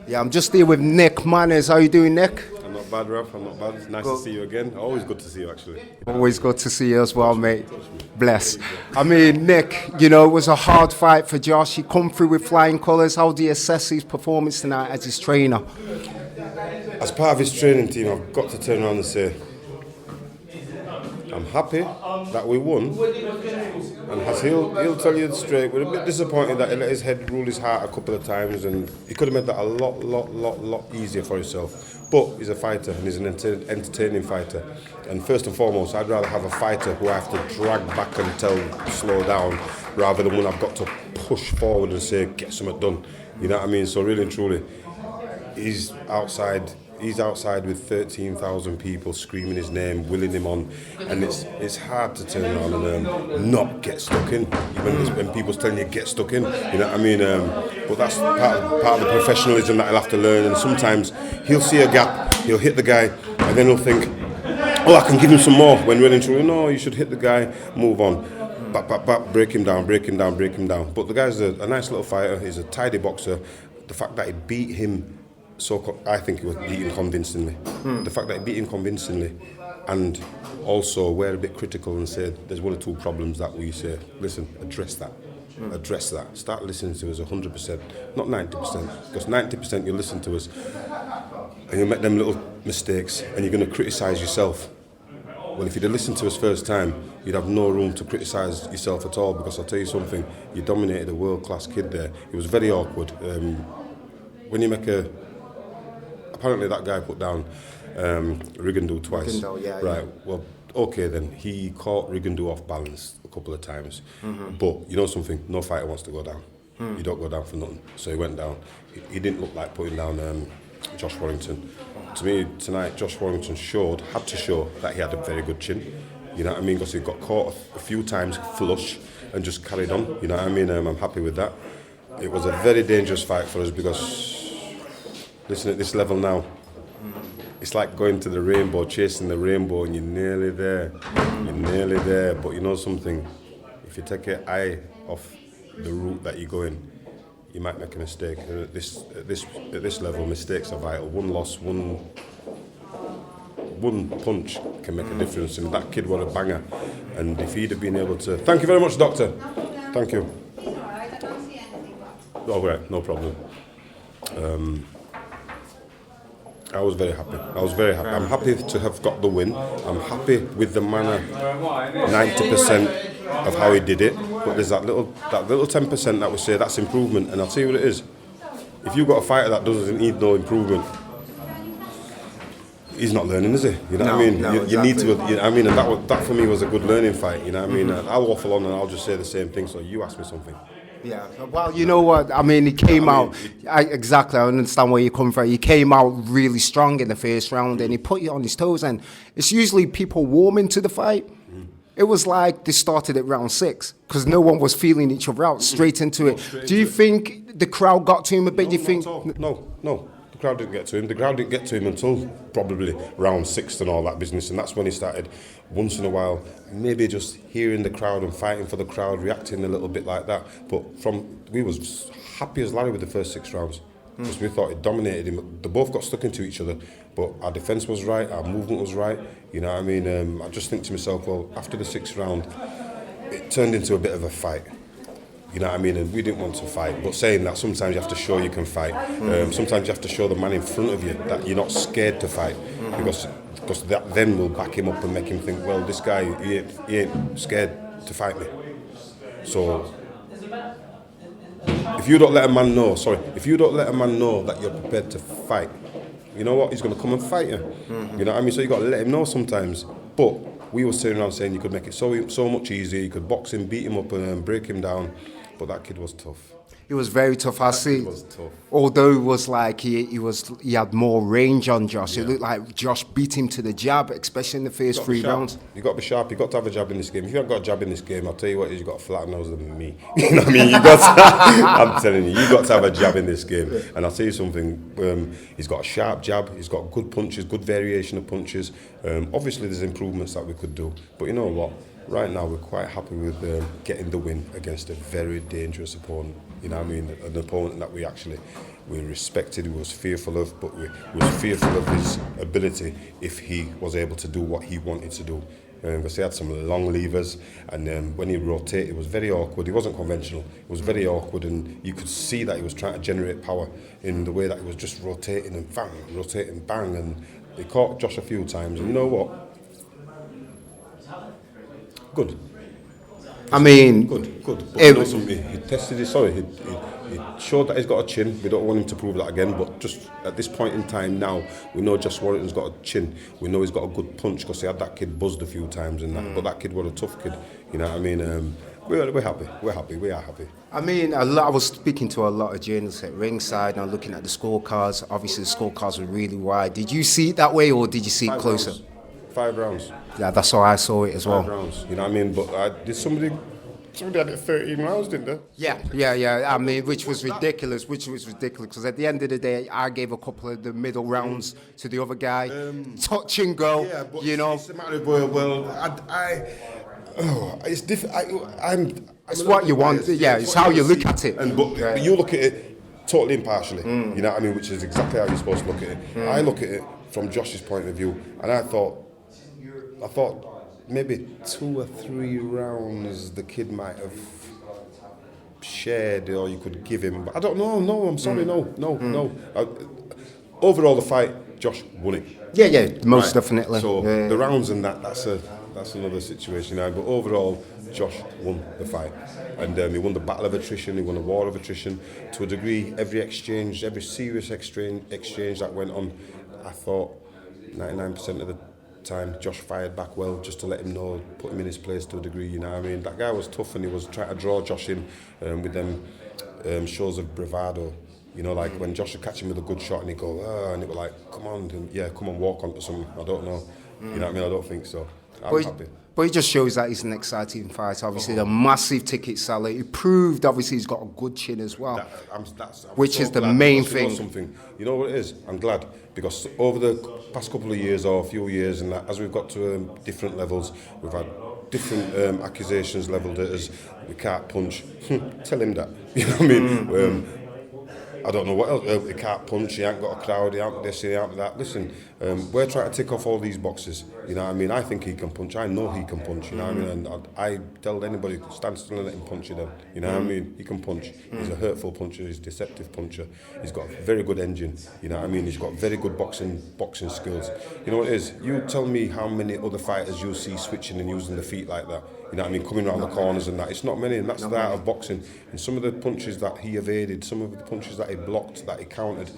Yeah, I'm just here with Nick Manners. How you doing, Nick? I'm not bad, Ralph. I'm not bad. It's nice to see you again. Always good to see you, actually. Always good to see you as well, mate. Bless. I mean, Nick, you know, it was a hard fight for Josh. He come through with flying colours. How do you assess his performance tonight as his trainer? As part of his training team, I've got to turn around and say, I'm happy that we won. And he'll tell you straight, we're a bit disappointed that he let his head rule his heart a couple of times, and he could have made that a lot easier for himself. But he's a fighter, and he's an entertaining fighter. And first and foremost, I'd rather have a fighter who I have to drag back and tell slow down, rather than one I've got to push forward and say, get something done. You know what I mean? So really and truly, he's outside with 13,000 people screaming his name, willing him on, and it's hard to turn around and not get stuck in. Even when people's telling you get stuck in, you know what I mean? But that's part of the professionalism that he'll have to learn. And sometimes he'll see a gap, he'll hit the guy, and then he'll think, oh, I can give him some more. When really and truly, no, you should hit the guy, move on. Break him down. But the guy's a nice little fighter. He's a tidy boxer. The fact that he beat him, I think he was beaten convincingly. The fact that he beat him convincingly, and also we're a bit critical and say there's one or two problems that we say, listen, address that. Address that. Start listening to us 100%, not 90%, because 90% you listen to us and you'll make them little mistakes and you're going to criticise yourself. Well, if you'd have listened to us first time, you'd have no room to criticise yourself at all, because I'll tell you something, you dominated a world-class kid there. It was very awkward. When you make apparently that guy put down Rigondeaux twice. Right, well, okay then. He caught Rigondeaux off balance a couple of times. But you know something? No fighter wants to go down. You don't go down for nothing. So he went down. He didn't look like putting down Josh Warrington. To me, tonight, Josh Warrington had to show that he had a very good chin. You know what I mean? Because he got caught a few times flush and just carried on. You know what I mean? I'm happy with that. It was a very dangerous fight for us because, listen, at this level now, it's like going to the rainbow, chasing the rainbow, and you're nearly there. You're nearly there. But you know something? If you take your eye off the route that you're going, you might make a mistake. At this level, mistakes are vital. One loss, one punch can make a difference. And that kid was a banger. And if he'd have been able to... Thank you very much, Doctor. Thank you. It's all right, I don't see anything. Oh, right, no problem. I was very happy. I'm happy to have got the win. I'm happy with the manner, 90% of how he did it. But there's that little 10% that we say that's improvement. And I'll tell you what it is. If you've got a fighter that doesn't need no improvement, he's not learning, is he? You know what I mean? You need to. You know what I mean? And that for me was a good learning fight. You know what I mean? I'll waffle on and I'll just say the same thing. So you ask me something. Yeah, well, you know what? I mean, he came out... exactly, I understand where you come from. He came out really strong in the first round and he put you on his toes. And it's usually people warming to the fight. It was like they started at round 6 because no one was feeling each other out, straight into it. Do you think the crowd got to him a bit? No. The crowd didn't get to him. The crowd didn't get to him until probably round 6 and all that business. And that's when he started, once in a while, maybe just hearing the crowd and fighting for the crowd, reacting a little bit like that. But we was happy as Larry with the first 6 rounds. Because we thought it dominated him. They both got stuck into each other. But our defence was right, our movement was right. You know what I mean? I just think to myself, well, after the 6th round, it turned into a bit of a fight. You know what I mean? And we didn't want to fight. But saying that, sometimes you have to show you can fight. Sometimes you have to show the man in front of you that you're not scared to fight. Because that then will back him up and make him think, well, this guy, he ain't scared to fight me. So, if you don't let a man know that you're prepared to fight, you know what? He's going to come and fight you. You know what I mean? So you got to let him know sometimes. But we were sitting around saying you could make it so much easier. You could box him, beat him up, and break him down. But that kid was tough. He was very tough. I see. He was tough. Although it was like he had more range on Josh. Yeah. It looked like Josh beat him to the jab, especially in the first 3 rounds. You got to be sharp. You got to have a jab in this game. If you haven't got a jab in this game, I'll tell you what, you got a flatter nose than me. You know what I mean? I'm telling you got to have a jab in this game. And I'll tell you something. He's got a sharp jab. He's got good punches, good variation of punches. Obviously, there's improvements that we could do. But you know what? Right now, we're quite happy with getting the win against a very dangerous opponent. You know what I mean? An opponent that we respected, we was fearful of, but we was fearful of his ability if he was able to do what he wanted to do. Because he had some long levers, and when he rotated, it was very awkward. He wasn't conventional. It was very awkward, and you could see that he was trying to generate power in the way that he was just rotating and bang, and he caught Josh a few times. And you know what? Good. I mean, Good. But you know something, he tested his. He showed that he's got a chin. We don't want him to prove that again. But just at this point in time now, we know Josh Warrington's got a chin. We know he's got a good punch because he had that kid buzzed a few times and that. But that kid was a tough kid. You know what I mean? We're happy. We are happy. I mean, I was speaking to a lot of journalists at ringside and looking at the scorecards. Obviously, the scorecards were really wide. Did you see it that way, or did you see it closer? 5 rounds. Yeah, that's how I saw it as well. 5 rounds. You know what I mean? But did somebody had it 13 rounds, didn't they? Yeah. I mean, which was ridiculous. Because at the end of the day, I gave a couple of the middle rounds to the other guy. Touch and go. Yeah, but you know. it's a matter of it's different. It's what you want. Yeah, it's how you look at it. But you look at it totally impartially. You know what I mean? Which is exactly how you're supposed to look at it. I look at it from Josh's point of view, and I thought maybe 2 or 3 rounds the kid might have shared, or you could give him. But I don't know. No, I'm sorry. No. Overall, the fight, Josh won it. Yeah, most definitely. So the rounds and that's another situation now. But overall, Josh won the fight, and he won the battle of attrition. He won the war of attrition to a degree. Every serious exchange that went on, I thought 99% of the time Josh fired back well, just to let him know, put him in his place to a degree. You know what I mean? That guy was tough, and he was trying to draw Josh in with them shows of bravado. You know, like when Josh would catch him with a good shot and he'd go, and it was like, come on, walk onto something. I don't know. You know what I mean? I don't think so. I'm happy. But it just shows that it's an exciting fight. Obviously, a massive ticket seller. He proved, obviously, he's got a good chin as well, which is the main thing. You know what it is? I'm glad, because over the past couple of years or a few years, and as we've got to different levels, we've had different accusations levelled at us. We can't punch. Tell him that. You know what I mean? I don't know what else. He can't punch, he ain't got a crowd, he ain't this, he ain't that. Listen, we're trying to tick off all these boxes. You know what I mean? I think he can punch. I know he can punch. You know what I mean? And I tell anybody, stand still and let him punch you then. You know what I mean? He can punch. He's a hurtful puncher, he's a deceptive puncher. He's got a very good engine. You know what I mean? He's got very good boxing skills. You know what it is? You tell me how many other fighters you see switching and using the feet like that. You know what I mean? Coming around the corners and that. It's not many, and that's the art of boxing. And some of the punches that he evaded, some of the punches that he blocked, that he countered,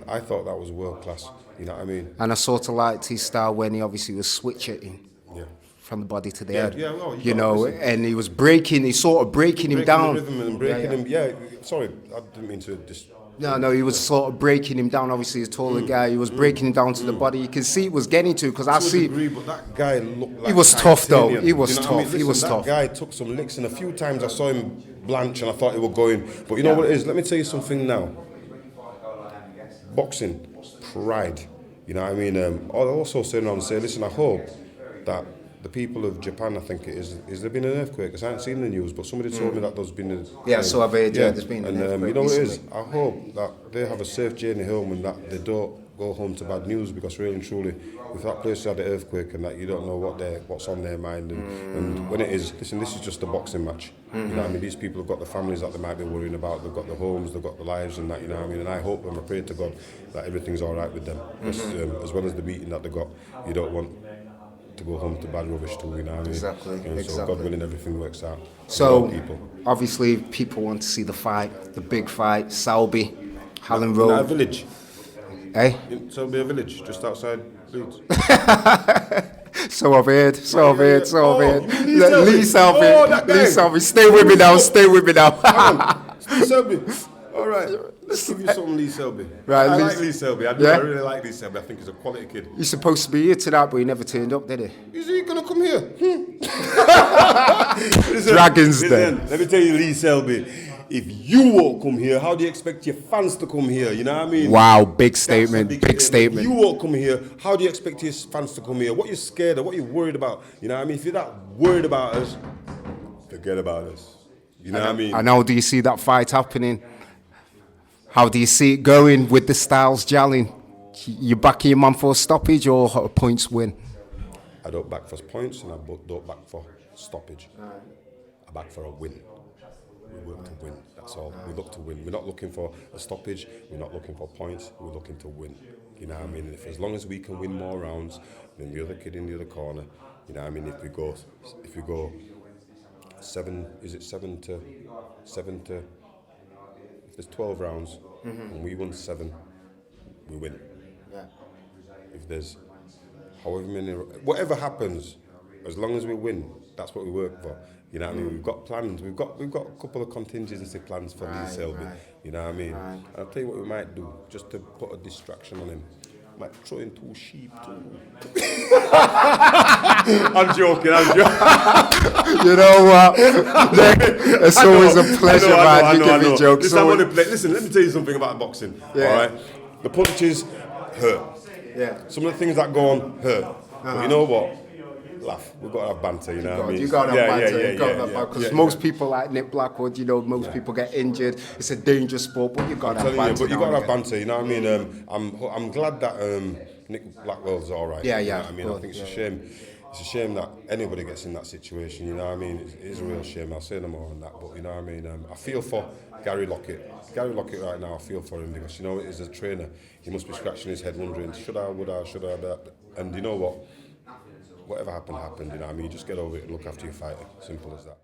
I thought that was world class. You know what I mean? And I sort of liked his style when he obviously was switching from the body to the head. Yeah, well, you know, and he was breaking him down. The rhythm and breaking him. Yeah, sorry, I didn't mean to No, he was sort of breaking him down. Obviously, he's a taller guy. He was breaking him down to the body. You can see it was getting to, because I see. But that guy looked like he was tough, though. He was tough. tough. Listen, he was tough. That guy took some licks, and a few times I saw him blanch, and I thought he was going. But you know what it is? Let me tell you something now. Boxing, pride. You know what I mean? I'll also sit around and say, listen, I hope that the people of Japan, I think it is there been an earthquake? Because I haven't seen the news, but somebody told me that there's been a... so I've heard, there's been an earthquake. You know what it is? I hope that they have a safe journey home, and that they don't go home to bad news, because really and truly, if that place had an earthquake and that, you don't know what's on their mind, and when it is, listen, this is just a boxing match. You know what I mean? These people have got the families that they might be worrying about, they've got the homes, they've got the lives and that, you know what I mean? And I hope and I pray to God that everything's all right with them. Because, as well as the beating that they got, you don't want to go home to bad rubbish too, you know what I mean? Exactly. So God willing, everything works out. So, obviously, people want to see the fight, the big fight, Selby, Hallen Road. In a village. Eh? Selby, a village, just outside Leeds. So I've heard. Lee Selby. Lee Selby. Stay with me now. Lee Selby. All right. Let's give you some Lee Selby. Right, I like Lee Selby. I really like Lee Selby. I think he's a quality kid. He's supposed to be here tonight, but he never turned up, did he? Is he going to come here? Dragons Den. Let me tell you, Lee Selby. If you won't come here, how do you expect your fans to come here? You know what I mean? Wow, big statement, big statement. If you won't come here, how do you expect your fans to come here? What you scared of? What you worried about? You know what I mean? If you're not worried about us, forget about us. You know what I mean? And how do you see that fight happening? How do you see it going with the styles gelling? You backing your man for a stoppage or a points win? I don't back for points and I don't back for stoppage. I back for a win. We work to win, that's all. We look to win. We're not looking for a stoppage, we're not looking for points, we're looking to win. You know what I mean? And as long as we can win more rounds than the other kid in the other corner, you know what I mean? If we go 7 to if there's 12 rounds and we won 7, we win. Yeah. If there's however many, whatever happens, as long as we win, that's what we work for. You know what I mean? We've got plans. We've got a couple of contingency plans for Lee Selby. You know what I mean? And I'll tell you what we might do, just to put a distraction on him. Might throw in 2 sheep too. I'm joking. You know what? It's always a pleasure, man. You give me jokes. Listen, let me tell you something about boxing. Yeah. All right? The punches hurt. Yeah. Some of the things that go on hurt. But you know what? Laugh. We've got to have banter, you know what I mean? You got to have banter. Because most yeah. people like Nick Blackwood, you know, most people get injured. It's a dangerous sport, but you got to have banter. But you got to have banter, you know what I mean? I'm glad that Nick Blackwell's all right. Yeah, you know yeah. what I mean, I think it's a shame. It's a shame that anybody gets in that situation, you know what I mean? It is a real shame. I'll say no more on that, but you know what I mean? I feel for Gary Lockett. Gary Lockett right now, I feel for him because, you know, as a trainer, he must be scratching his head wondering, should I, would I, should I, that? And you know what? Whatever happened, you know what I mean? You just get over it and look after your fighter. Simple as that.